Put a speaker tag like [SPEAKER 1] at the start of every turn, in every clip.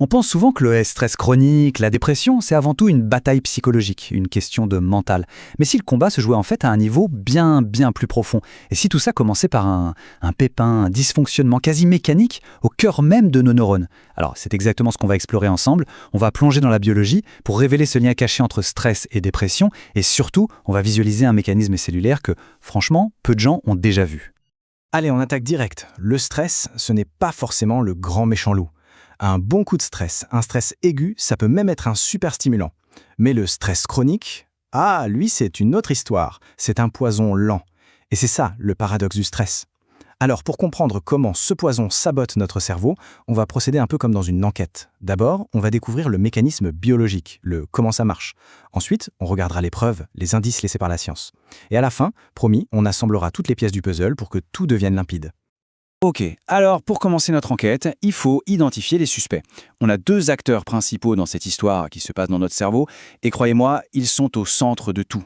[SPEAKER 1] On pense souvent que le stress chronique, la dépression, c'est avant tout une bataille psychologique, une question de mental. Mais si le combat se jouait en fait à un niveau bien plus profond, et si tout ça commençait par un pépin, un dysfonctionnement quasi mécanique au cœur même de nos neurones. Alors c'est exactement ce qu'on va explorer ensemble, on va plonger dans la biologie pour révéler ce lien caché entre stress et dépression, et surtout on va visualiser un mécanisme cellulaire que, franchement, peu de gens ont déjà vu.
[SPEAKER 2] Allez, on attaque direct. Le stress, ce n'est pas forcément le grand méchant loup. Un bon coup de stress, un stress aigu, ça peut même être un super stimulant. Mais le stress chronique, lui, c'est une autre histoire. C'est un poison lent. Et c'est ça, le paradoxe du stress. Alors, pour comprendre comment ce poison sabote notre cerveau, on va procéder un peu comme dans une enquête. D'abord, on va découvrir le mécanisme biologique, le comment ça marche. Ensuite, on regardera les preuves, les indices laissés par la science. Et à la fin, promis, on assemblera toutes les pièces du puzzle pour que tout devienne limpide.
[SPEAKER 3] Ok, alors pour commencer notre enquête, il faut identifier les suspects. On a deux acteurs principaux dans cette histoire qui se passe dans notre cerveau, et croyez-moi, ils sont au centre de tout.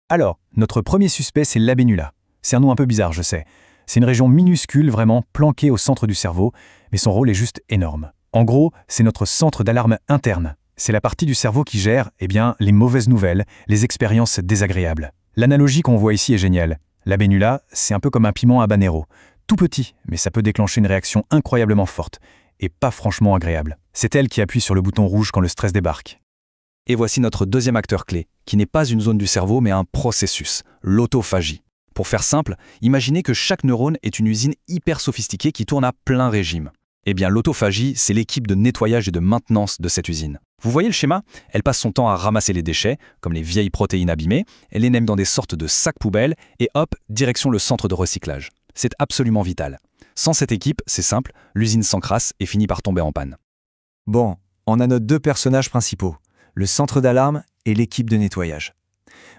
[SPEAKER 4] Alors, notre premier suspect, c'est l'abénula. C'est un nom un peu bizarre, je sais. C'est une région minuscule, vraiment planquée au centre du cerveau, mais son rôle est juste énorme. En gros, c'est notre centre d'alarme interne. C'est la partie du cerveau qui gère, les mauvaises nouvelles, les expériences désagréables. L'analogie qu'on voit ici est géniale. L'abénula, c'est un peu comme un piment habanero. Tout petit, mais ça peut déclencher une réaction incroyablement forte, et pas franchement agréable. C'est elle qui appuie sur le bouton rouge quand le stress débarque.
[SPEAKER 1] Et voici notre deuxième acteur clé, qui n'est pas une zone du cerveau mais un processus, l'autophagie. Pour faire simple, imaginez que chaque neurone est une usine hyper sophistiquée qui tourne à plein régime. Eh bien, l'autophagie, c'est l'équipe de nettoyage et de maintenance de cette usine. Vous voyez le schéma? Elle passe son temps à ramasser les déchets, comme les vieilles protéines abîmées, elle les nème dans des sortes de sacs poubelles, et hop, direction le centre de recyclage. C'est absolument vital. Sans cette équipe, c'est simple, l'usine s'encrasse et finit par tomber en panne.
[SPEAKER 2] Bon, on a nos deux personnages principaux, le centre d'alarme et l'équipe de nettoyage.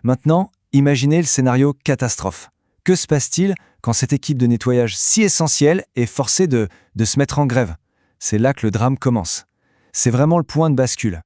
[SPEAKER 2] Maintenant, imaginez le scénario catastrophe. Que se passe-t-il quand cette équipe de nettoyage si essentielle est forcée de se mettre en grève? C'est là que le drame commence. C'est vraiment le point de bascule.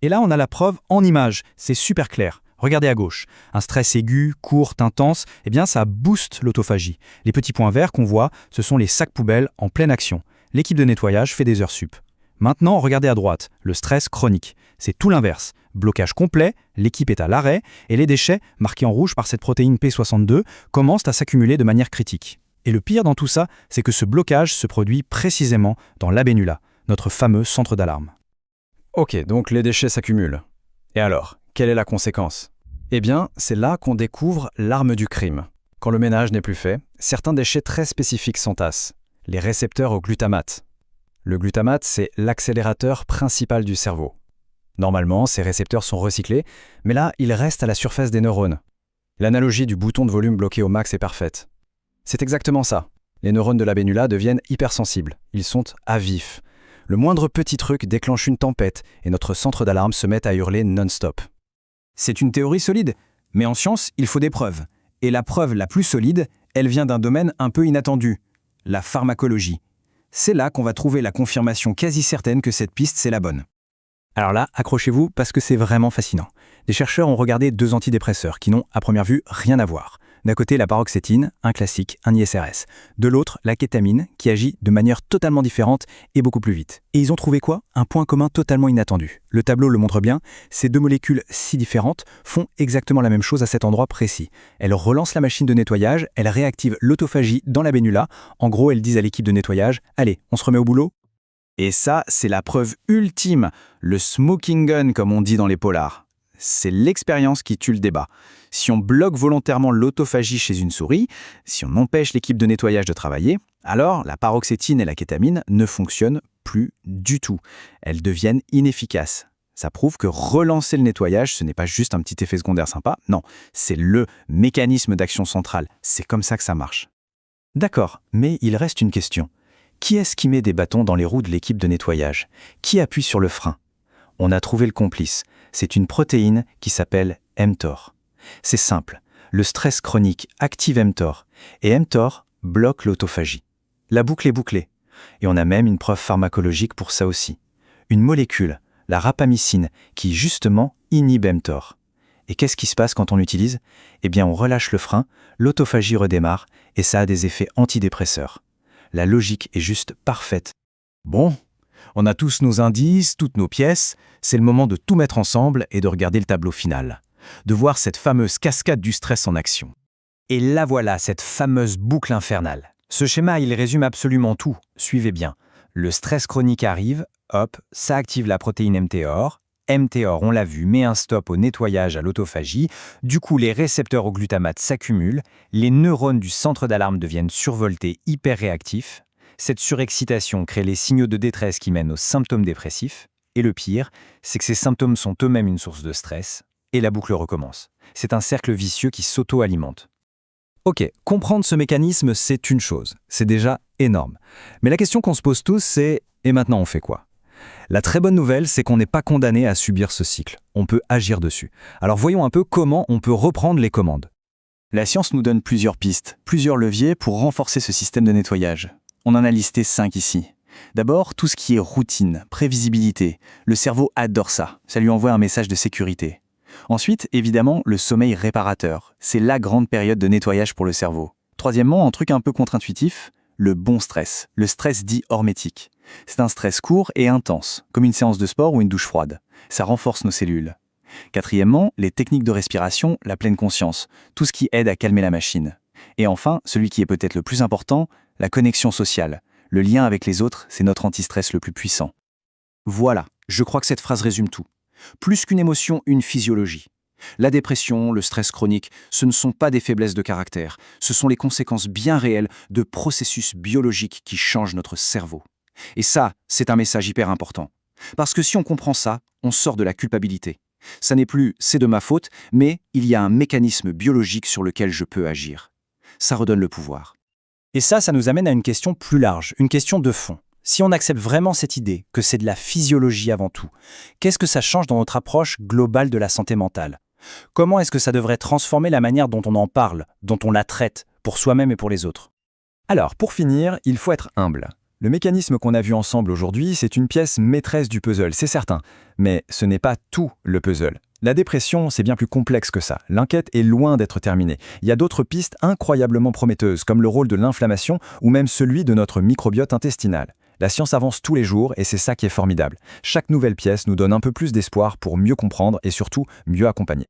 [SPEAKER 3] Et là, on a la preuve en images, c'est super clair. Regardez à gauche, un stress aigu, court, intense, ça booste l'autophagie. Les petits points verts qu'on voit, ce sont les sacs poubelles en pleine action. L'équipe de nettoyage fait des heures sup. Maintenant, regardez à droite, le stress chronique. C'est tout l'inverse. Blocage complet, l'équipe est à l'arrêt, et les déchets, marqués en rouge par cette protéine P62, commencent à s'accumuler de manière critique. Et le pire dans tout ça, c'est que ce blocage se produit précisément dans l'abénula, notre fameux centre d'alarme.
[SPEAKER 2] Ok, donc les déchets s'accumulent. Et alors, quelle est la conséquence? C'est là qu'on découvre l'arme du crime. Quand le ménage n'est plus fait, certains déchets très spécifiques s'entassent. Les récepteurs au glutamate. Le glutamate, c'est l'accélérateur principal du cerveau. Normalement, ces récepteurs sont recyclés, mais là, ils restent à la surface des neurones. L'analogie du bouton de volume bloqué au max est parfaite. C'est exactement ça. Les neurones de l'abénula deviennent hypersensibles. Ils sont à vif. Le moindre petit truc déclenche une tempête et notre centre d'alarme se met à hurler non-stop. C'est une théorie solide, mais en science, il faut des preuves. Et la preuve la plus solide, elle vient d'un domaine un peu inattendu, la pharmacologie. C'est là qu'on va trouver la confirmation quasi certaine que cette piste, c'est la bonne. Alors là, accrochez-vous parce que c'est vraiment fascinant. Des chercheurs ont regardé deux antidépresseurs qui n'ont, à première vue, rien à voir. D'un côté, la paroxétine, un classique, un ISRS. De l'autre, la kétamine, qui agit de manière totalement différente et beaucoup plus vite. Et ils ont trouvé quoi? Un point commun totalement inattendu. Le tableau le montre bien, ces deux molécules si différentes font exactement la même chose à cet endroit précis. Elles relancent la machine de nettoyage, elles réactivent l'autophagie dans l'abénula. En gros, elles disent à l'équipe de nettoyage, allez, on se remet au boulot? Et ça, c'est la preuve ultime, le smoking gun comme on dit dans les polars. C'est l'expérience qui tue le débat. Si on bloque volontairement l'autophagie chez une souris, si on empêche l'équipe de nettoyage de travailler, alors la paroxétine et la kétamine ne fonctionnent plus du tout. Elles deviennent inefficaces. Ça prouve que relancer le nettoyage, ce n'est pas juste un petit effet secondaire sympa, non, c'est le mécanisme d'action centrale. C'est comme ça que ça marche. D'accord, mais il reste une question. Qui est-ce qui met des bâtons dans les roues de l'équipe de nettoyage? Qui appuie sur le frein? On a trouvé le complice. C'est une protéine qui s'appelle mTOR. C'est simple, le stress chronique active mTOR, et mTOR bloque l'autophagie. La boucle est bouclée. Et on a même une preuve pharmacologique pour ça aussi. Une molécule, la rapamycine, qui justement inhibe mTOR. Et qu'est-ce qui se passe quand on l'utilise? On relâche le frein, l'autophagie redémarre, et ça a des effets antidépresseurs. La logique est juste parfaite. Bon, On a tous nos indices, toutes nos pièces, c'est le moment de tout mettre ensemble et de regarder le tableau final. De voir cette fameuse cascade du stress en action.
[SPEAKER 3] Et là voilà, cette fameuse boucle infernale. Ce schéma, il résume absolument tout. Suivez bien. Le stress chronique arrive, hop, ça active la protéine mTOR. mTOR, on l'a vu, met un stop au nettoyage à l'autophagie. Du coup, les récepteurs au glutamate s'accumulent. Les neurones du centre d'alarme deviennent survoltés, hyper réactifs. Cette surexcitation crée les signaux de détresse qui mènent aux symptômes dépressifs. Et le pire, c'est que ces symptômes sont eux-mêmes une source de stress. Et la boucle recommence. C'est un cercle vicieux qui s'auto-alimente. Ok, comprendre ce mécanisme, c'est une chose. C'est déjà énorme. Mais la question qu'on se pose tous, c'est « et maintenant on fait quoi ?» La très bonne nouvelle, c'est qu'on n'est pas condamné à subir ce cycle. On peut agir dessus. Alors voyons un peu comment on peut reprendre les commandes.
[SPEAKER 1] La science nous donne plusieurs pistes, plusieurs leviers pour renforcer ce système de nettoyage. On en a listé 5 ici. D'abord, tout ce qui est routine, prévisibilité. Le cerveau adore ça. Ça lui envoie un message de sécurité. Ensuite, évidemment, le sommeil réparateur. C'est la grande période de nettoyage pour le cerveau. Troisièmement, un truc un peu contre-intuitif, le bon stress. Le stress dit hormétique. C'est un stress court et intense, comme une séance de sport ou une douche froide. Ça renforce nos cellules. Quatrièmement, les techniques de respiration, la pleine conscience. Tout ce qui aide à calmer la machine. Et enfin, celui qui est peut-être le plus important, la connexion sociale. Le lien avec les autres, c'est notre anti-stress le plus puissant.
[SPEAKER 3] Voilà, je crois que cette phrase résume tout. Plus qu'une émotion, une physiologie. La dépression, le stress chronique, ce ne sont pas des faiblesses de caractère, ce sont les conséquences bien réelles de processus biologiques qui changent notre cerveau. Et ça, c'est un message hyper important. Parce que si on comprend ça, on sort de la culpabilité. Ça n'est plus « c'est de ma faute », mais il y a un mécanisme biologique sur lequel je peux agir. Ça redonne le pouvoir. Et ça nous amène à une question plus large, une question de fond. Si on accepte vraiment cette idée que c'est de la physiologie avant tout, qu'est-ce que ça change dans notre approche globale de la santé mentale ? Comment est-ce que ça devrait transformer la manière dont on en parle, dont on la traite, pour soi-même et pour les autres ?
[SPEAKER 2] Alors, pour finir, il faut être humble. Le mécanisme qu'on a vu ensemble aujourd'hui, c'est une pièce maîtresse du puzzle, c'est certain. Mais ce n'est pas tout le puzzle. La dépression, c'est bien plus complexe que ça. L'enquête est loin d'être terminée. Il y a d'autres pistes incroyablement prometteuses, comme le rôle de l'inflammation ou même celui de notre microbiote intestinal. La science avance tous les jours et c'est ça qui est formidable. Chaque nouvelle pièce nous donne un peu plus d'espoir pour mieux comprendre et surtout mieux accompagner.